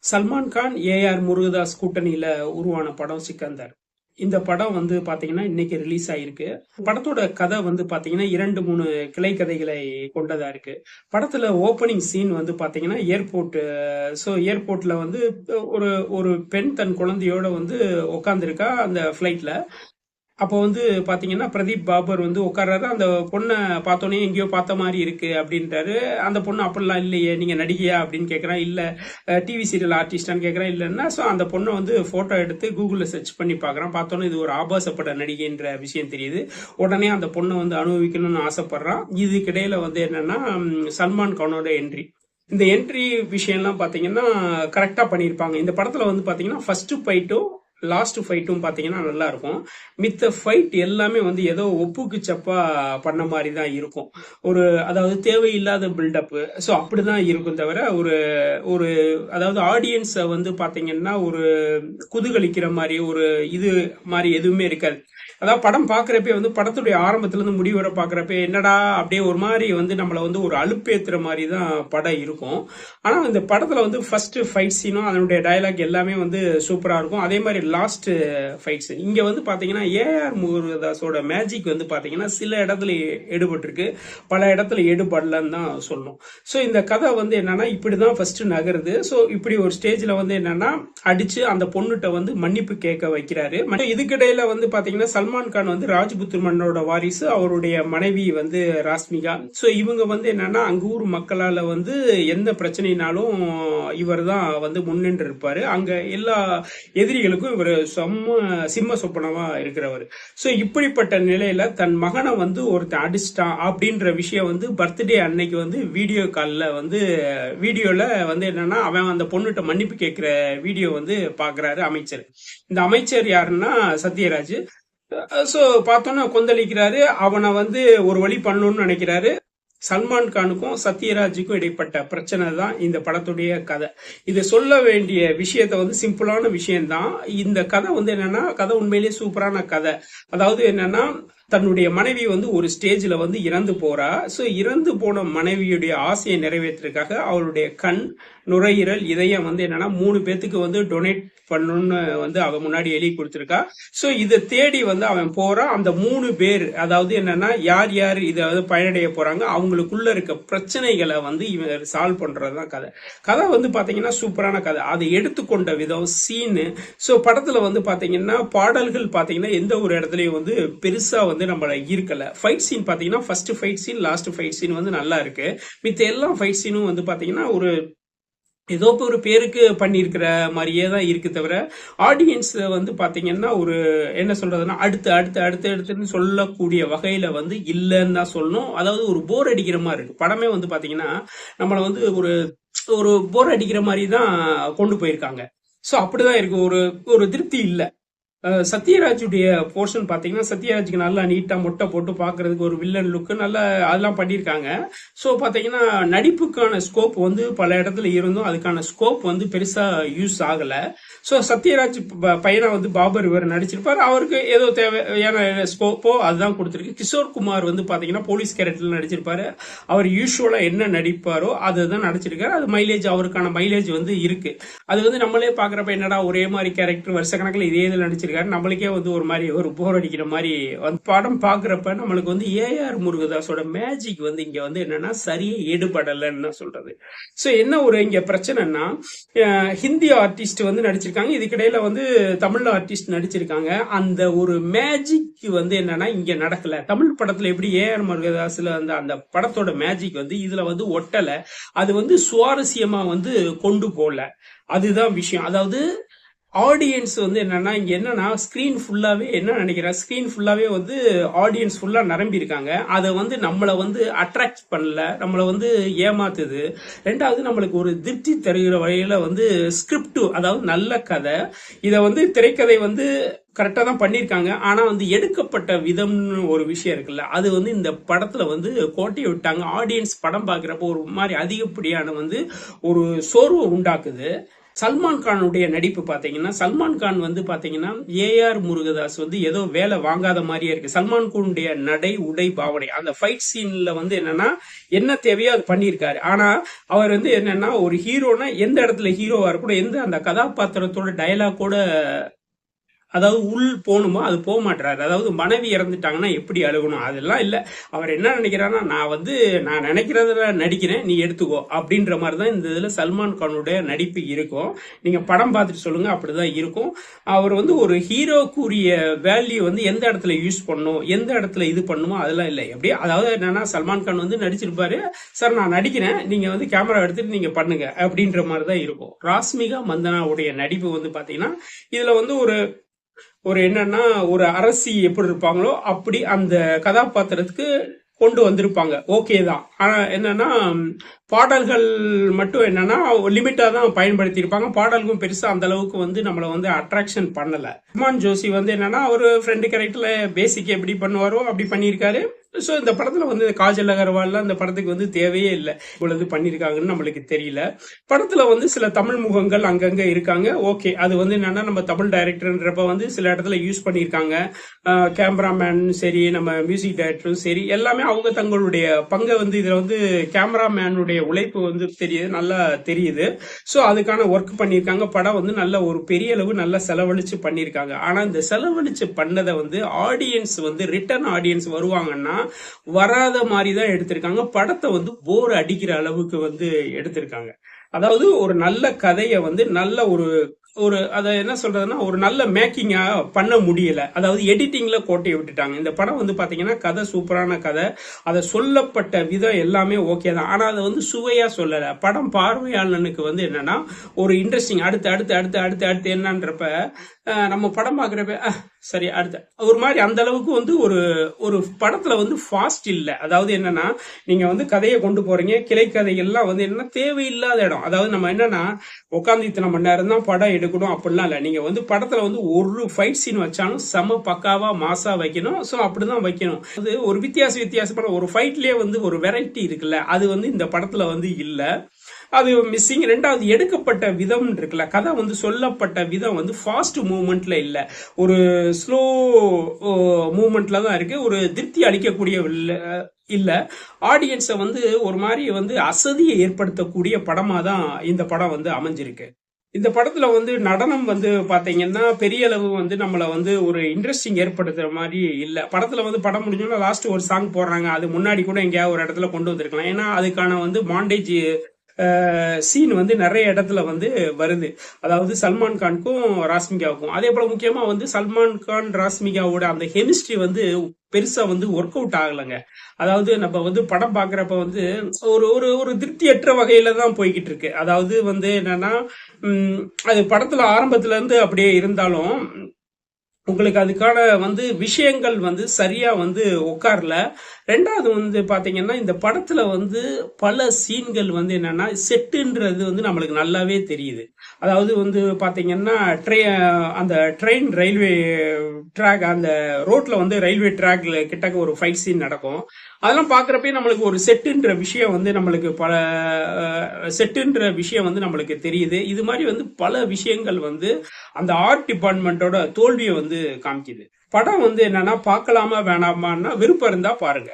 Salman Khan AR Murugadoss கூட்டணியில உருவான படம் சிக்கந்தர். இந்த படம் வந்து பாத்தீங்கன்னா இன்னைக்கு ரிலீஸ் ஆயிருக்கு. படத்தோட கதை வந்து பாத்தீங்கன்னா 2-3 கிளை கதைகளை கொண்டதா இருக்கு. படத்துல ஓப்பனிங் சீன் வந்து பாத்தீங்கன்னா ஏர்போர்ட்ல வந்து ஒரு ஒரு பெண் தன் குழந்தையோட வந்து உட்காந்துருக்கா அந்த ஃபிளைட்ல. அப்போ வந்து பாத்தீங்கன்னா பிரதீப் பாபர் வந்து உட்கார்றாரு. அந்த பொண்ணை பார்த்தோன்னே எங்கேயோ பார்த்த மாதிரி இருக்கு அப்படின்றாரு. அந்த பொண்ணு அப்படிலாம் இல்லையே, நீங்க நடிகையா அப்படின்னு கேட்கறான். இல்ல டிவி சீரியல் ஆர்டிஸ்டான்னு கேட்கறான். இல்லைன்னா ஸோ அந்த பொண்ணை வந்து போட்டோ எடுத்து கூகுளில் சர்ச் பண்ணி பார்க்கறான். பார்த்தோன்னே இது ஒரு ஆபாசப்பட நடிகைன்ற விஷயம் தெரியுது. உடனே அந்த பொண்ணை வந்து அனுபவிக்கணும்னு ஆசைப்படுறான். இதுக்கிடையில வந்து என்னன்னா சல்மான் கானோட என்ட்ரி. இந்த என்ட்ரி விஷயம்லாம் பாத்தீங்கன்னா கரெக்டா பண்ணியிருப்பாங்க. இந்த படத்துல வந்து பாத்தீங்கன்னா ஃபர்ஸ்ட் ஃபைட்டும் லாஸ்ட் ஃபைட்டும் பாத்தீங்கன்னா நல்லா இருக்கும். மித்த ஃபைட் எல்லாமே வந்து ஏதோ ஒப்புக்கு சப்பா பண்ண மாதிரி தான் இருக்கும். அதாவது தேவையில்லாத பில்டப். ஸோ அப்படிதான் இருக்கும் தவிர ஒரு ஒரு அதாவது ஆடியன்ஸை வந்து பாத்தீங்கன்னா ஒரு குதூகலிக்கிற மாதிரி ஒரு இது மாதிரி எதுவுமே இருக்காது. அதாவது படம் பாக்குறப்ப வந்து படத்துடைய ஆரம்பத்துல இருந்து முடிவு வரை பாக்குறப்ப என்னடா அப்படியே ஒரு மாதிரி வந்து நம்மள வந்து ஒரு அலுப்பேத்துற மாதிரி தான் படம் இருக்கும். ஆனா இந்த படத்துல வந்து ஃபர்ஸ்ட் ஃபைட் சீனும் அதனுடைய டயலாக் எல்லாமே வந்து சூப்பரா இருக்கும். அதே மாதிரி லாஸ்ட் ஃபைட் சீன் இங்க வந்து பாத்தீங்கன்னா ஏஆர் முருகதாஸோட மேஜிக் வந்து பாத்தீங்கன்னா சில இடத்துல எடுபட்டிருக்கு, பல இடத்துல எடுபடலன்னு தான் சொல்லணும். ஸோ இந்த கதை வந்து என்னன்னா இப்படிதான் ஃபர்ஸ்ட் நகருது. ஸோ இப்படி ஒரு ஸ்டேஜ்ல வந்து என்னன்னா அடிச்சு அந்த பொண்ணுகிட்ட வந்து மன்னிப்பு கேட்க வைக்கிறாரு. இதுக்கிடையில வந்து பாத்தீங்கன்னா சல்மான் கான் வந்து ராஜ்புத்திர மன்னனோட வாரிசு, அவருடைய மனைவி வந்து ராஸ்மிகா. ஸோ இவங்க வந்து என்னன்னா அங்க ஊர் மக்களால வந்து எந்த பிரச்சனைனாலும் இவர் தான் வந்து முன்னின்று இருப்பாரு. அங்க எல்லா எதிரிகளுக்கும் இவர் சிம்ம சொப்பனமா இருக்கிறவர். ஸோ இப்படிப்பட்ட நிலையில தன் மகனை வந்து ஒருத்தன் அடிச்சிட்டான் அப்படின்ற விஷயம் வந்து பர்த்டே அன்னைக்கு வந்து வீடியோல வந்து என்னன்னா அவன் அந்த பொண்ணுகிட்ட மன்னிப்பு கேட்கிற வீடியோ வந்து பாக்குறாரு அமைச்சர். இந்த அமைச்சர் யாருன்னா சத்யராஜ். சோ பார்த்தோன்னா கொந்தளிக்கிறாரு. அவனை வந்து ஒரு வழி பண்ணணும்னு நினைக்கிறாரு. சல்மான் கானுக்கும் சத்யராஜுக்கும் இடைப்பட்ட பிரச்சனை தான் இந்த படத்துடைய கதை. இதை சொல்ல வேண்டிய விஷயத்த வந்து சிம்பிளான விஷயம்தான். இந்த கதை வந்து என்னன்னா கதை உண்மையிலேயே சூப்பரான கதை. அதாவது என்னன்னா தன்னுடைய மனைவி வந்து ஒரு ஸ்டேஜ்ல வந்து இறந்து போறா. ஸோ இறந்து போன மனைவியுடைய ஆசையை நிறைவேற்றுறதுக்காக அவளுடைய கண், நுரையீரல், இதயம் வந்து என்னன்னா 3 பேத்துக்கு வந்து டொனேட் பண்ணணும்னு வந்து அவன் முன்னாடி எழுதி கொடுத்துருக்கா. ஸோ இதை தேடி வந்து அவன் போறான். அந்த 3 பேர் அதாவது என்னன்னா யார் யார் இதை வந்து பயனடைய போறாங்க, அவங்களுக்குள்ள இருக்க பிரச்சனைகளை வந்து இவன் சால்வ் பண்றதுதான் கதை. கதை வந்து பாத்தீங்கன்னா சூப்பரான கதை. அதை எடுத்துக்கொண்ட விதம், சீனு. ஸோ படத்துல வந்து பாத்தீங்கன்னா பாடல்கள் பாத்தீங்கன்னா எந்த ஒரு இடத்துலயும் வந்து பெருசா வந்து நம்மள ஈர்க்கல. ஃபைட் சீன் பாத்தீங்கன்னா first fight scene, last fight scene வந்து நல்லா இருக்கு. மித்த எல்லா ஃபைட் சீனும் வந்து பாத்தீங்கன்னா ஏதோ ஒரு பேருக்கு பண்ணியிருக்கிற மாதிரியே தான் இருக்கு தவிர ஆடியன்ஸ் வந்து பாத்தீங்கன்னா ஒரு என்ன சொல்றதுன்னா அடுத்துன்னு சொல்லக்கூடிய வகையில வந்து இல்லைன்னு தான் சொல்லணும். அதாவது ஒரு போர் அடிக்கிற மாதிரி இருக்கு. படமே வந்து பாத்தீங்கன்னா நம்மள வந்து ஒரு ஒரு போர் அடிக்கிற மாதிரி தான் கொண்டு போயிருக்காங்க. ஸோ அப்படிதான் இருக்கு. ஒரு திருப்தி இல்லை. சத்யராஜுடைய போர்ஷன் பாத்தீங்கன்னா சத்யராஜுக்கு நல்லா நீட்டா மொட்டை போட்டு பாக்குறதுக்கு ஒரு வில்லன் லுக் நல்லா அதெல்லாம் பண்ணியிருக்காங்க. ஸோ பாத்தீங்கன்னா நடிப்புக்கான ஸ்கோப் வந்து பல இடத்துல இருந்தும் அதுக்கான ஸ்கோப் வந்து பெருசா யூஸ் ஆகல. ஸோ சத்யராஜ் பையனா வந்து பாபர் இவர் நடிச்சிருப்பாரு. அவருக்கு ஏதோ தேவையான ஸ்கோப்போ அதுதான் கொடுத்துருக்கு. கிஷோர் குமார் வந்து பாத்தீங்கன்னா போலீஸ் கேரக்டர்ல நடிச்சிருப்பாரு. அவர் யூஸ்வலா என்ன நடிப்பாரோ அதுதான் நடிச்சிருக்காரு. அது மைலேஜ், அவருக்கான மைலேஜ் வந்து இருக்கு. அது வந்து நம்மளே பாக்குறப்ப என்னடா ஒரே மாதிரி கேரக்டர் வருஷக்கணக்கில் இதே இதில் நடிச்சிருக்காரு, நம்மளுக்கே வந்து ஒரு மாதிரி ஒரு போர் அடிக்கிற மாதிரி படம் பாக்குறப்ப நம்மளுக்கு வந்து ஏஆர் முருகதாஸோட மேஜிக் வந்து இங்க வந்து என்னன்னா சரியே ஈடுபடலன்னு சொல்றது. சோ என்ன ஒரு இங்க பிரச்சனைனா ஹிந்தி ஆர்டிஸ்ட் வந்து நடிச்சிருக்காங்க, இதுக்கிடையில வந்து தமிழ் ஆர்டிஸ்ட் நடிச்சிருக்காங்க. அந்த ஒரு மேஜிக் வந்து என்னன்னா இங்க நடக்கல. தமிழ் படத்துல எப்படி ஏஆர் முருகதாஸ்ல அந்த அந்த படத்தோட மேஜிக் வந்து இதுல வந்து ஒட்டல. அது வந்து சுவாரஸ்யமா வந்து கொண்டு போல. அதுதான் விஷயம். அதாவது ஆடியன்ஸ் வந்து என்னன்னா இங்க என்னன்னா ஸ்கிரீன் ஃபுல்லாவே என்ன நினைக்கிறேன், ஸ்கிரீன் ஃபுல்லாவே வந்து ஆடியன்ஸ் ஃபுல்லா நிரம்பி இருக்காங்க. அதை வந்து நம்மள வந்து அட்ராக்ட் பண்ணல, நம்மள வந்து ஏமாத்துது. ரெண்டாவது நம்மளுக்கு ஒரு திருப்தி தருகிற வகையில வந்து ஸ்கிரிப்ட், அதாவது நல்ல கதை. இதை வந்து திரைக்கதை வந்து கரெக்டா தான் பண்ணிருக்காங்க. ஆனா வந்து எடுக்கப்பட்ட விதம்னு ஒரு விஷயம் இருக்குல்ல, அது வந்து இந்த படத்துல வந்து கோட்டையை விட்டாங்க. ஆடியன்ஸ் படம் பாக்குறப்போ ஒரு மாதிரி அதிகப்படியான வந்து ஒரு சோர்வு உண்டாக்குது. சல்மான் கானுடைய நடிப்பு பாத்தீங்கன்னா, சல்மான் கான் வந்து பாத்தீங்கன்னா ஏஆர் முருகதாஸ் வந்து ஏதோ வேலை வாங்காத மாதிரியே இருக்கு. சல்மான் கானுடைய நடை, உடை, பாவனை, அந்த ஃபைட் சீன்ல வந்து என்னன்னா என்ன தேவையோ அது பண்ணியிருக்காரு. ஆனா அவர் வந்து என்னன்னா ஒரு ஹீரோனா எந்த இடத்துல ஹீரோவா இருக்கணும், எந்த அந்த கதாபாத்திரத்தோட டயலாக்கோட அதாவது உள் போகணுமோ அது போக மாட்டாரு. அதாவது மனைவி இறந்துட்டாங்கன்னா எப்படி அழுகணும் அதெல்லாம் இல்ல. அவர் என்ன நினைக்கிறாருன்னா, நான் நினைக்கிறத நடிக்கிறேன், நீ எடுத்துக்கோ அப்படின்ற மாதிரி தான் இந்த இதுல சல்மான் கானுடைய நடிப்பு இருக்கும். நீங்க படம் பார்த்துட்டு சொல்லுங்க, அப்படிதான் இருக்கும். அவர் வந்து ஒரு ஹீரோக்குரிய வேல்யூ வந்து எந்த இடத்துல யூஸ் பண்ணும், எந்த இடத்துல இது பண்ணுமோ அதெல்லாம் இல்லை. எப்படி அதாவது என்னன்னா சல்மான் கான் வந்து நடிச்சிருப்பாரு, சார் நான் நடிக்கிறேன், நீங்க வந்து கேமரா எடுத்துட்டு நீங்க பண்ணுங்க அப்படின்ற மாதிரி தான் இருக்கும். ராஷ்மிகா மந்தனாவுடைய நடிப்பு வந்து பாத்தீங்கன்னா இதுல வந்து ஒரு ஒரு என்னன்னா ஒரு அரசி எப்படி இருப்பாங்களோ அப்படி அந்த கதாபாத்திரத்துக்கு கொண்டு வந்திருப்பாங்க. ஓகே தான். ஆனா என்னன்னா பாடல்கள் மட்டும் என்னன்னா லிமிட்டா தான் பயன்படுத்தி இருப்பாங்க. பாடல்களும் பெருசா அந்த அளவுக்கு வந்து நம்மள வந்து அட்ராக்ஷன் பண்ணல. ரஹ்மான் ஜோஷி வந்து என்னன்னா ஒரு ஃப்ரெண்டு கேரக்டர்ல பேசிக் எப்படி பண்ணுவாரோ அப்படி பண்ணியிருக்காரு. ஸோ இந்த படத்துல வந்து காஜல் அகர்வால்லாம் இந்த படத்துக்கு வந்து தேவையே இல்லை. இவ்வளவு பண்ணியிருக்காங்கன்னு நம்மளுக்கு தெரியல. படத்துல வந்து சில தமிழ் முகங்கள் அங்கங்க இருக்காங்க. ஓகே, அது வந்து என்னன்னா நம்ம தமிழ் டைரக்டர்ன்றப்ப வந்து சில இடத்துல யூஸ் பண்ணியிருக்காங்க. கேமராமேன் சரி, நம்ம மியூசிக் டைரக்டரும் சரி, எல்லாமே அவங்க தங்களுடைய பங்கை வந்து இதுல வந்து கேமராமேனுடைய உழைப்பு வந்து நல்லா தெரியுது. ஸோ அதுக்கான ஒர்க் பண்ணியிருக்காங்க. படம் வந்து நல்ல ஒரு பெரிய அளவு நல்லா செலவழிச்சு பண்ணியிருக்காங்க. ஆனா இந்த செலவழிச்சு பண்ணதை வந்து ஆடியன்ஸ் வந்து ரிட்டர்ன் ஆடியன்ஸ் வருவாங்கன்னா வராத மாதிரி தான் எடுத்திருக்காங்க. படத்தை வந்து போர் அடிக்கிற அளவுக்கு வந்து எடுத்திருக்காங்க. அதாவது ஒரு நல்ல கதையை வந்து நல்ல ஒரு அதை என்ன சொல்றதுன்னா ஒரு நல்ல மேக்கிங்கா பண்ண முடியல. அதாவது எடிட்டிங்ல கோட்டையை விட்டுட்டாங்க. இந்த படம் வந்து பாத்தீங்கன்னா கதை சூப்பரான கதை, அதை சொல்லப்பட்ட விதம் எல்லாமே ஓகே தான். ஆனா அதை வந்து சுவையா சொல்லல. படம் பார்வையாளனுக்கு வந்து என்னன்னா ஒரு இன்ட்ரெஸ்டிங் அடுத்து அடுத்து அடுத்து அடுத்து அடுத்து என்னன்றப்ப நம்ம படம் பாக்குறப்ப சரி அடுத்த ஒரு மாதிரி அந்த அளவுக்கு வந்து ஒரு படத்துல வந்து ஃபாஸ்ட் இல்ல. அதாவது என்னன்னா நீங்க வந்து கதையை கொண்டு போறீங்க, கிளை கதைகள்லாம் வந்து என்ன தேவையில்லாத இடம். அதாவது நம்ம என்னன்னா உட்காந்து இத்தனை மணி நேரம் தான் படம் எடுக்கணும் அப்படிலாம் இல்ல. நீங்க வந்து படத்துல வந்து ஒரு ஃபைட் சீன் வச்சாலும் செம பக்காவா மாசா வைக்கணும். ஸோ அப்படிதான் வைக்கணும். அது ஒரு வித்தியாசமான ஒரு ஃபைட்லயே வந்து ஒரு வெரைட்டி இருக்குல்ல, அது வந்து இந்த படத்துல வந்து இல்ல. அது மிஸ்ஸிங். ரெண்டாவது எடுக்கப்பட்ட விதம் இருக்குல்ல, கதை வந்து சொல்லப்பட்ட விதம் வந்து ஃபாஸ்ட் மூவ்மெண்ட்ல இல்ல, ஒரு ஸ்லோ மூவ்மெண்ட்ல தான் இருக்கு. ஒரு திருப்தி அளிக்கக்கூடிய இல்ல. ஆடியன்ஸை வந்து ஒரு மாதிரி வந்து அசதியை ஏற்படுத்தக்கூடிய படமா தான் இந்த படம் வந்து அமைஞ்சிருக்கு. இந்த படத்துல வந்து நடனம் வந்து பாத்தீங்கன்னா பெரிய அளவு வந்து நம்மள வந்து ஒரு இன்ட்ரெஸ்டிங் ஏற்படுத்துற மாதிரி இல்ல. படத்துல வந்து படம் முடிஞ்சோன்னா லாஸ்ட் ஒரு சாங் போடுறாங்க, அது முன்னாடி கூட எங்கேயாவது ஒரு இடத்துல கொண்டு வந்திருக்கலாம். ஏன்னா அதுக்கான வந்து மாண்டேஜ் சீன் வந்து நிறைய இடத்துல வந்து வருது. அதாவது சல்மான் கானுக்கும் ராஷ்மிகாவுக்கும். அதே போல முக்கியமா வந்து சல்மான் கான் ராஷ்மிகாவோட அந்த கெமிஸ்ட்ரி வந்து பெருசா வந்து ஒர்க் அவுட் ஆகலைங்க. அதாவது நம்ம வந்து படம் பாக்குறப்ப வந்து ஒரு ஒரு ஒரு திருப்தியற்ற வகையில தான் போய்கிட்டு இருக்கு. அதாவது வந்து என்னன்னா அது படத்துல ஆரம்பத்துல இருந்து அப்படியே இருந்தாலும் உங்களுக்கு அதுக்கான வந்து விஷயங்கள் வந்து சரியா வந்து உட்காரல. ரெண்டாவது வந்து பாத்தீங்கன்னா இந்த படத்துல வந்து பல சீன்கள் வந்து என்னன்னா செட்டுன்றது வந்து நம்மளுக்கு நல்லாவே தெரியுது. அதாவது வந்து பாத்தீங்கன்னா அந்த ட்ரெயின் ரயில்வே ட்ராக், அந்த ரோட்ல வந்து ரயில்வே ட்ராக்ல கிட்டக்க ஒரு ஃபைட் சீன் நடக்கும். அதெல்லாம் பாக்குறப்ப நம்மளுக்கு ஒரு செட்டுன்ற விஷயம் வந்து நம்மளுக்கு நம்மளுக்கு தெரியுது. இது மாதிரி வந்து பல விஷயங்கள் வந்து அந்த ஆர்ட் டிபார்ட்மெண்டோட தோல்வியை வந்து காமிக்குது. படம் வந்து என்னன்னா பார்க்கலாமா வேணாமான்னா விருப்பம் இருந்தா பாருங்க.